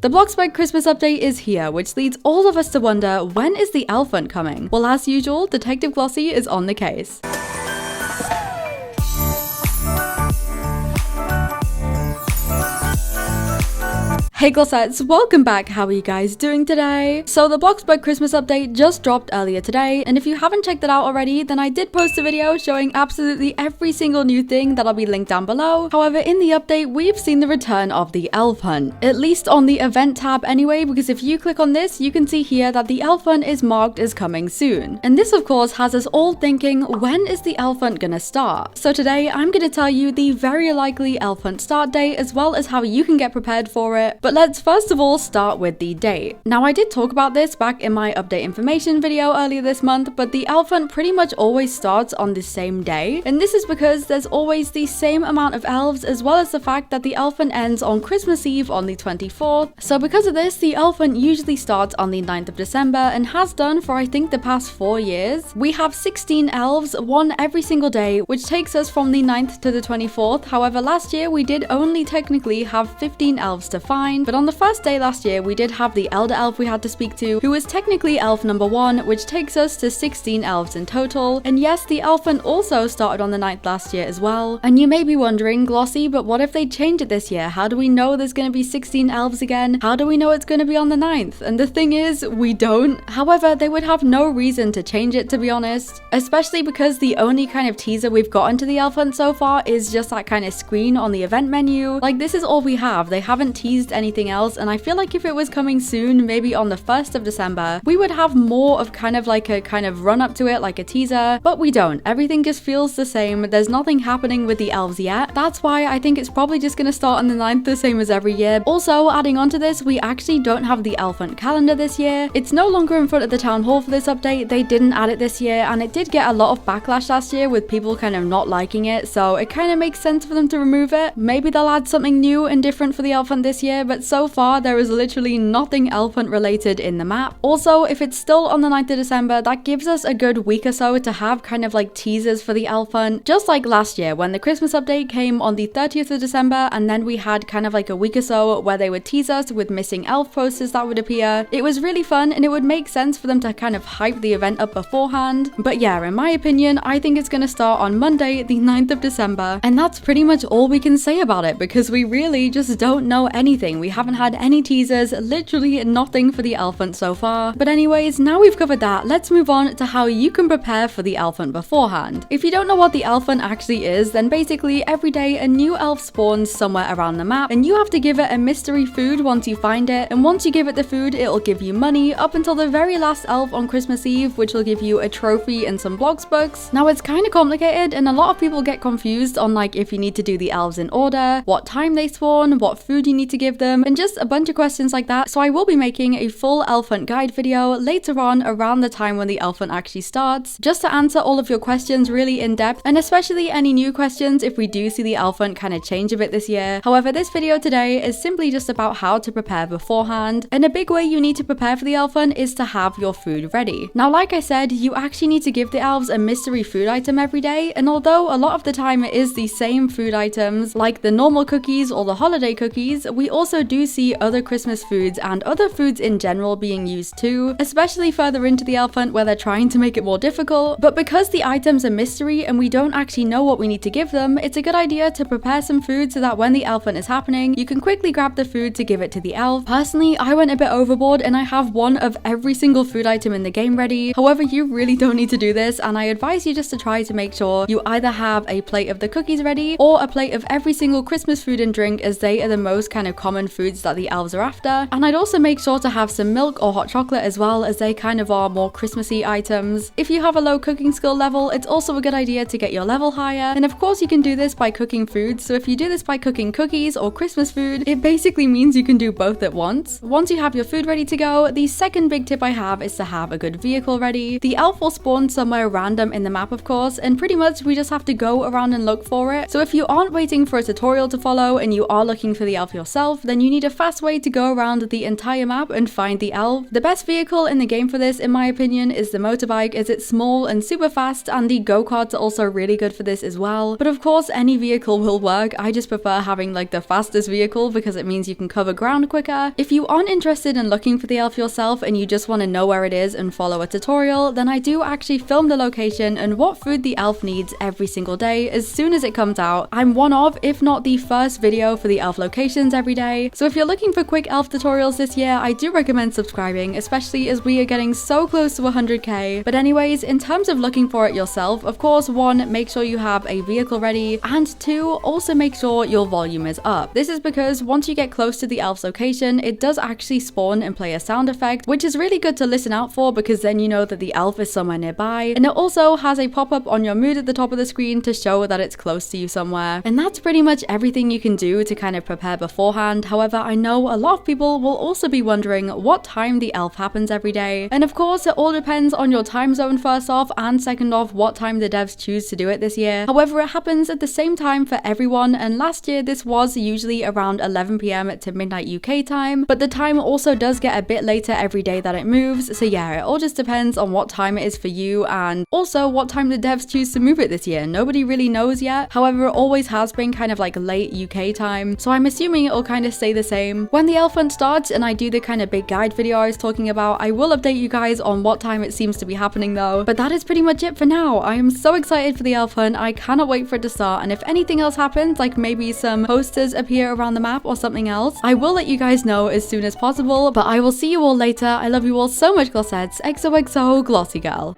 The bloxburg Christmas update is here, which leads all of us to wonder, when is the elf hunt coming? Well, as usual, Detective Glossie is on the case. Hey glossettes, welcome back. How are you guys doing today? So the bloxburg Christmas update just dropped earlier today, and if you haven't checked it out already, then I did post a video showing absolutely every single new thing that'll be linked down below. However, in the update, we've seen the return of the elf hunt, at least on the event tab anyway, because if you click on this, you can see here that the elf hunt is marked as coming soon. And this of course has us all thinking, when is the elf hunt gonna start? So today, I'm gonna tell you the very likely elf hunt start date, as well as how you can get prepared for it. But let's first of all start with the date. Now, I did talk about this back in my update information video earlier this month, but the elf hunt pretty much always starts on the same day, and this is because there's always the same amount of elves, as well as the fact that the elf hunt ends on Christmas Eve on the 24th. So because of this, the elf hunt usually starts on the 9th of December and has done for I think the past 4 years. We have 16 elves, one every single day, which takes us from the 9th to the 24th. However, last year we did only technically have 15 elves to find, but on the first day last year, we did have the elder elf we had to speak to, who was technically elf number 1, which takes us to 16 elves in total. And yes, the elf hunt also started on the 9th last year as well. And you may be wondering, Glossie, but what if they change it this year? How do we know there's going to be 16 elves again? How do we know it's going to be on the 9th? And the thing is, we don't. However, they would have no reason to change it, to be honest, especially because the only kind of teaser we've gotten to the elf hunt so far is just that kind of screen on the event menu. Like, this is all we have. They haven't teased anything else. And I feel like if it was coming soon, maybe on the 1st of December, we would have more of kind of like a kind of run up to it, like a teaser, but we don't. Everything just feels the same. There's nothing happening with the elves yet. That's why I think it's probably just gonna start on the 9th, the same as every year. Also, adding on to this, we actually don't have the elf hunt calendar this year. It's no longer in front of the town hall for this update. They didn't add it this year, and it did get a lot of backlash last year with people kind of not liking it, so it kind of makes sense for them to remove it. Maybe they'll add something new and different for the elf hunt this year, but so far there is literally nothing elf hunt related in the map. Also, if it's still on the 9th of December, that gives us a good week or so to have kind of like teasers for the elf hunt, just like last year when the Christmas update came on the 30th of December, and then we had kind of like a week or so where they would tease us with missing elf posters that would appear. It was really fun, and it would make sense for them to kind of hype the event up beforehand. But yeah, in my opinion, I think it's gonna start on Monday, the 9th of December, and that's pretty much all we can say about it, because we really just don't know anything. We haven't had any teasers, literally nothing for the elf hunt so far. But anyways, now we've covered that, let's move on to how you can prepare for the elf hunt beforehand. If you don't know what the elf hunt actually is, then basically every day a new elf spawns somewhere around the map, and you have to give it a mystery food once you find it, and once you give it the food, it'll give you money up until the very last elf on Christmas Eve, which will give you a trophy and some bloxburgs. Now, it's kind of complicated, and a lot of people get confused on like if you need to do the elves in order, what time they spawn, what food you need to give them, and just a bunch of questions like that. So I will be making a full elf hunt guide video later on around the time when the elf hunt actually starts, just to answer all of your questions really in depth, and especially any new questions if we do see the elf hunt kind of change a bit this year. However, this video today is simply just about how to prepare beforehand, and a big way you need to prepare for the elf hunt is to have your food ready. Now, like I said, you actually need to give the elves a mystery food item every day, and although a lot of the time it is the same food items like the normal cookies or the holiday cookies, we also do see other Christmas foods and other foods in general being used too, especially further into the elf hunt where they're trying to make it more difficult. But because the items are mystery and we don't actually know what we need to give them, it's a good idea to prepare some food so that when the elf hunt is happening, you can quickly grab the food to give it to the elf. Personally, I went a bit overboard and I have one of every single food item in the game ready. However, you really don't need to do this, and I advise you just to try to make sure you either have a plate of the cookies ready or a plate of every single Christmas food and drink, as they are the most kind of common foods that the elves are after. And I'd also make sure to have some milk or hot chocolate as well, as they kind of are more Christmassy items. If you have a low cooking skill level, it's also a good idea to get your level higher, and of course you can do this by cooking food. So if you do this by cooking cookies or Christmas food, it basically means you can do both at once. Once you have your food ready to go, the second big tip I have is to have a good vehicle ready. The elf will spawn somewhere random in the map, of course, and pretty much we just have to go around and look for it. So if you aren't waiting for a tutorial to follow and you are looking for the elf yourself, then then you need a fast way to go around the entire map and find the elf. The best vehicle in the game for this, in my opinion, is the motorbike, as it's small and super fast, and the go-karts are also really good for this as well. But of course, any vehicle will work. I just prefer having like the fastest vehicle because it means you can cover ground quicker. If you aren't interested in looking for the elf yourself and you just want to know where it is and follow a tutorial, then I do actually film the location and what food the elf needs every single day as soon as it comes out. I'm one of, if not the first video for the elf locations every day. So if you're looking for quick elf tutorials this year, I do recommend subscribing, especially as we are getting so close to 100k. But anyways, in terms of looking for it yourself, of course, 1, make sure you have a vehicle ready, and 2, also make sure your volume is up. This is because once you get close to the elf's location, it does actually spawn and play a sound effect, which is really good to listen out for because then you know that the elf is somewhere nearby. And it also has a pop-up on your mood at the top of the screen to show that it's close to you somewhere. And that's pretty much everything you can do to kind of prepare beforehand. However, I know a lot of people will also be wondering what time the elf happens every day. And of course, it all depends on your time zone first off, and second off, what time the devs choose to do it this year. However, it happens at the same time for everyone, and last year this was usually around 11 PM to midnight UK time, but the time also does get a bit later every day that it moves. So yeah, it all just depends on what time it is for you, and also what time the devs choose to move it this year. Nobody really knows yet. However, it always has been kind of like late UK time, so I'm assuming it'll kind of stay the same. When the elf hunt starts and I do the kind of big guide video I was talking about, I will update you guys on what time it seems to be happening though. But that is pretty much it for now. I am so excited for the elf hunt. I cannot wait for it to start, and if anything else happens, like maybe some posters appear around the map or something else, I will let you guys know as soon as possible. But I will see you all later. I love you all so much, glossettes. XOXO, Glossy Girl.